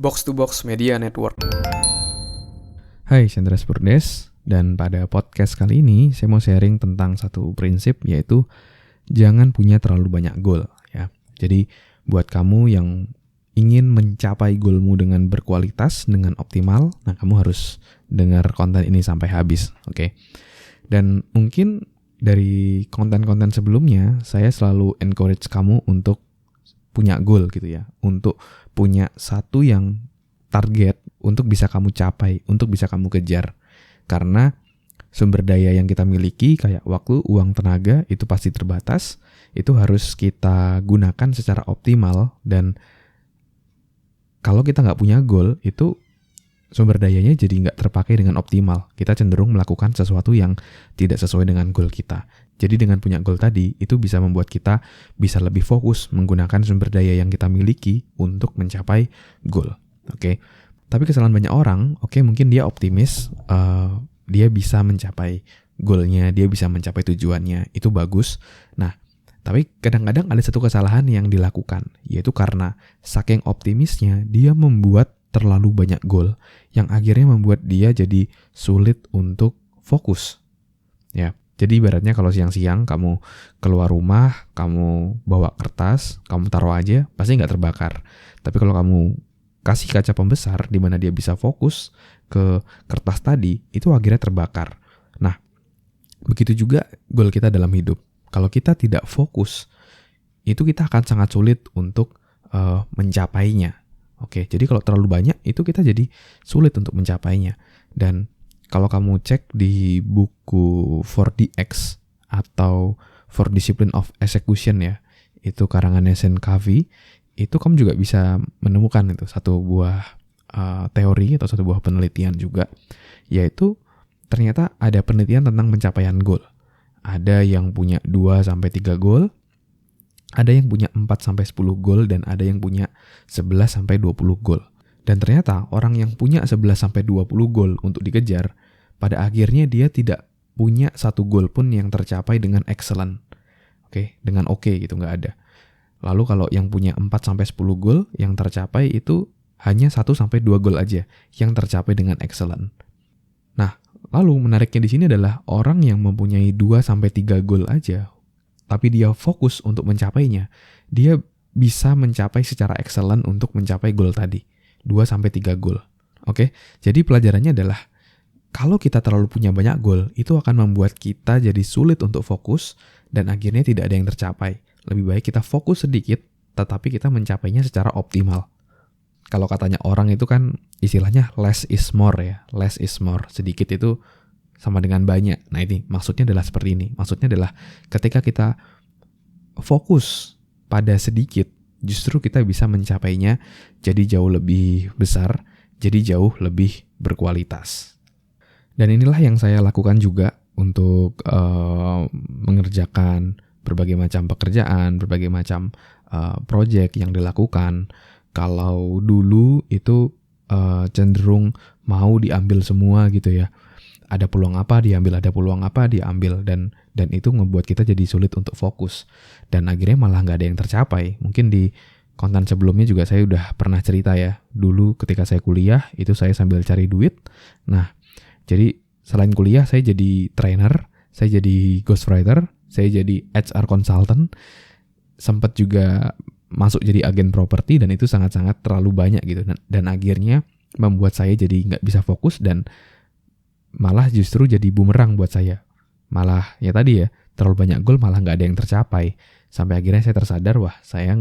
Box to Box Media Network. Hai, Chandra Spurdes, dan pada podcast kali ini saya mau sharing tentang satu prinsip, yaitu jangan punya terlalu banyak goal ya. Jadi buat kamu yang ingin mencapai goalmu dengan berkualitas, dengan optimal, nah kamu harus dengar konten ini sampai habis, oke? Dan mungkin dari konten-konten sebelumnya saya selalu encourage kamu untuk punya goal gitu ya, untuk punya satu yang target untuk bisa kamu capai, untuk bisa kamu kejar. Karena sumber daya yang kita miliki kayak waktu, uang, tenaga itu pasti terbatas, itu harus kita gunakan secara optimal. Dan kalau kita nggak punya goal, itu sumber dayanya jadi nggak terpakai dengan optimal. Kita cenderung melakukan sesuatu yang tidak sesuai dengan goal kita. Jadi dengan punya goal tadi, itu bisa membuat kita bisa lebih fokus menggunakan sumber daya yang kita miliki untuk mencapai goal. Oke. Tapi kesalahan banyak orang, mungkin dia optimis, dia bisa mencapai goalnya, dia bisa mencapai tujuannya, itu bagus. Nah, tapi kadang-kadang ada satu kesalahan yang dilakukan, yaitu karena saking optimisnya, dia membuat terlalu banyak goal, yang akhirnya membuat dia jadi sulit untuk fokus. Ya. Jadi ibaratnya kalau siang-siang kamu keluar rumah, kamu bawa kertas, kamu taruh aja, pasti nggak terbakar. Tapi kalau kamu kasih kaca pembesar di mana dia bisa fokus ke kertas tadi, itu akhirnya terbakar. Nah, begitu juga goal kita dalam hidup. Kalau kita tidak fokus, itu kita akan sangat sulit untuk mencapainya. Oke, jadi kalau terlalu banyak, itu kita jadi sulit untuk mencapainya. Dan kalau kamu cek di buku 4DX atau 4 Discipline of Execution ya, itu karangannya Sean Covey, itu kamu juga bisa menemukan itu satu buah teori atau satu buah penelitian juga, yaitu ternyata ada penelitian tentang pencapaian goal. Ada yang punya 2-3 goal, ada yang punya 4-10 goal, dan ada yang punya 11-20 goal. Dan ternyata orang yang punya 11-20 goal untuk dikejar, pada akhirnya dia tidak punya satu goal pun yang tercapai dengan excellent. Dengan oke gitu, nggak ada. Lalu kalau yang punya 4-10 goal yang tercapai itu hanya 1-2 goal aja yang tercapai dengan excellent. Nah, lalu menariknya di sini adalah orang yang mempunyai 2-3 goal aja, tapi dia fokus untuk mencapainya, dia bisa mencapai secara excellent untuk mencapai goal tadi. 2-3 goal. Jadi pelajarannya adalah kalau kita terlalu punya banyak goal, itu akan membuat kita jadi sulit untuk fokus dan akhirnya tidak ada yang tercapai. Lebih baik kita fokus sedikit, tetapi kita mencapainya secara optimal. Kalau katanya orang itu kan istilahnya less is more ya. Less is more. Sedikit itu sama dengan banyak. Nah ini maksudnya adalah seperti ini. Maksudnya adalah ketika kita fokus pada sedikit, justru kita bisa mencapainya jadi jauh lebih besar, jadi jauh lebih berkualitas. Dan inilah yang saya lakukan juga untuk mengerjakan berbagai macam pekerjaan, berbagai macam project yang dilakukan. Kalau dulu itu cenderung mau diambil semua gitu ya. Ada peluang apa diambil, ada peluang apa diambil, dan itu ngebuat kita jadi sulit untuk fokus. Dan akhirnya malah nggak ada yang tercapai. Mungkin di konten sebelumnya juga saya udah pernah cerita ya. Dulu ketika saya kuliah, itu saya sambil cari duit. Nah, jadi selain kuliah saya jadi trainer, saya jadi ghostwriter, saya jadi HR consultant, sempat juga masuk jadi agen properti, dan itu sangat-sangat terlalu banyak gitu. Dan akhirnya membuat saya jadi nggak bisa fokus, dan malah justru jadi bumerang buat saya. Malah ya tadi ya, terlalu banyak goal malah nggak ada yang tercapai. Sampai akhirnya saya tersadar, wah saya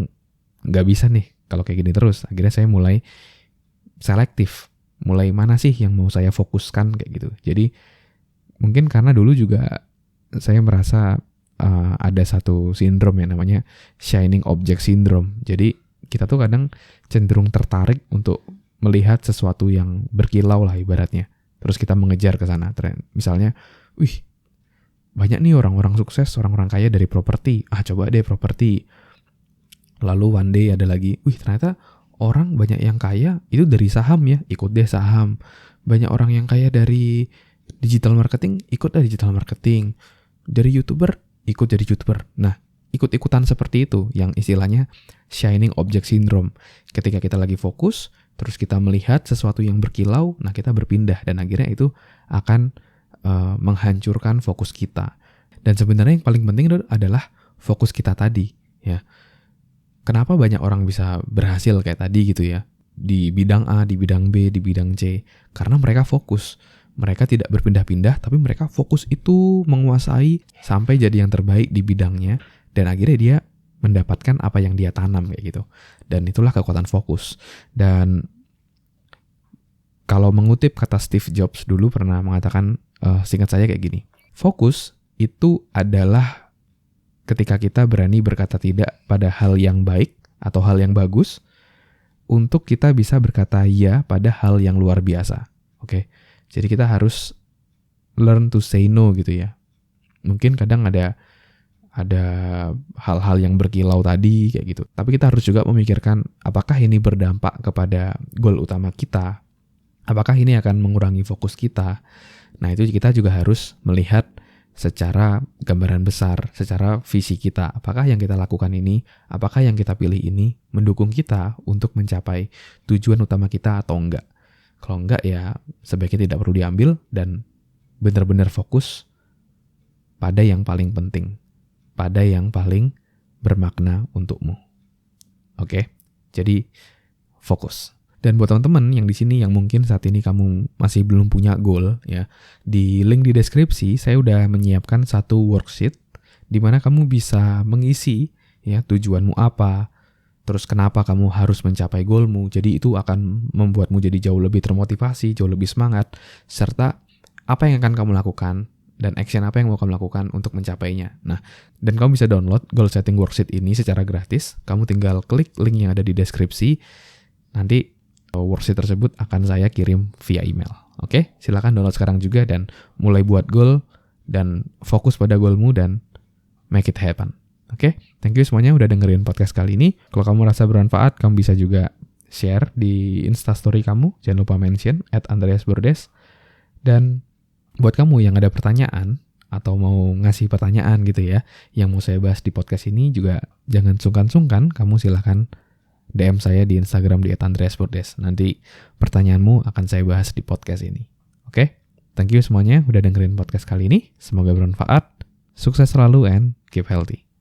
nggak bisa nih kalau kayak gini terus. Akhirnya saya mulai selektif. Mulai mana sih yang mau saya fokuskan kayak gitu. Jadi mungkin karena dulu juga saya merasa ada satu sindrom yang namanya shining object syndrome. Jadi kita tuh kadang cenderung tertarik untuk melihat sesuatu yang berkilau lah ibaratnya. Terus kita mengejar ke sana. Misalnya, banyak nih orang-orang sukses, orang-orang kaya dari properti. Coba deh properti. Lalu one day ada lagi, ternyata orang banyak yang kaya itu dari saham ya, ikut deh saham. Banyak orang yang kaya dari digital marketing, ikut deh digital marketing. Dari YouTuber, ikut jadi YouTuber. Nah, ikut-ikutan seperti itu yang istilahnya shining object syndrome. Ketika kita lagi fokus, terus kita melihat sesuatu yang berkilau, nah kita berpindah dan akhirnya itu akan menghancurkan fokus kita. Dan sebenarnya yang paling penting adalah fokus kita tadi, ya. Kenapa banyak orang bisa berhasil kayak tadi gitu ya, di bidang A, di bidang B, di bidang C? Karena mereka fokus. Mereka tidak berpindah-pindah, tapi mereka fokus itu menguasai sampai jadi yang terbaik di bidangnya, dan akhirnya dia mendapatkan apa yang dia tanam kayak gitu. Dan itulah kekuatan fokus. Dan kalau mengutip kata Steve Jobs dulu pernah mengatakan, singkat saya kayak gini, fokus itu adalah ketika kita berani berkata tidak pada hal yang baik atau hal yang bagus, untuk kita bisa berkata ya pada hal yang luar biasa. Oke, jadi kita harus learn to say no gitu ya. Mungkin kadang ada hal-hal yang berkilau tadi kayak gitu. Tapi kita harus juga memikirkan apakah ini berdampak kepada goal utama kita. Apakah ini akan mengurangi fokus kita. Nah, itu kita juga harus melihat secara gambaran besar, secara visi kita. Apakah yang kita lakukan ini, apakah yang kita pilih ini mendukung kita untuk mencapai tujuan utama kita atau enggak. Kalau enggak ya sebaiknya tidak perlu diambil dan benar-benar fokus pada yang paling penting, pada yang paling bermakna untukmu. Oke? Jadi fokus. Dan buat teman-teman yang di sini yang mungkin saat ini kamu masih belum punya goal ya, di link di deskripsi saya udah menyiapkan satu worksheet di mana kamu bisa mengisi ya tujuanmu apa, terus kenapa kamu harus mencapai goalmu. Jadi itu akan membuatmu jadi jauh lebih termotivasi, jauh lebih semangat, serta apa yang akan kamu lakukan dan action apa yang mau kamu lakukan untuk mencapainya. Nah, dan kamu bisa download goal setting worksheet ini secara gratis. Kamu tinggal klik link yang ada di deskripsi. Nanti worksheet tersebut akan saya kirim via email. Oke, silakan download sekarang juga dan mulai buat goal dan fokus pada goalmu dan make it happen. Oke, thank you semuanya udah dengerin podcast kali ini. Kalau kamu rasa bermanfaat, kamu bisa juga share di Instastory kamu. Jangan lupa mention @andreasbordes. Dan buat kamu yang ada pertanyaan atau mau ngasih pertanyaan gitu ya, yang mau saya bahas di podcast ini juga jangan sungkan-sungkan, kamu silakan DM saya di Instagram di @andreasbordes. Nanti pertanyaanmu akan saya bahas di podcast ini. Oke? Thank you semuanya udah dengerin podcast kali ini. Semoga bermanfaat. Sukses selalu and keep healthy.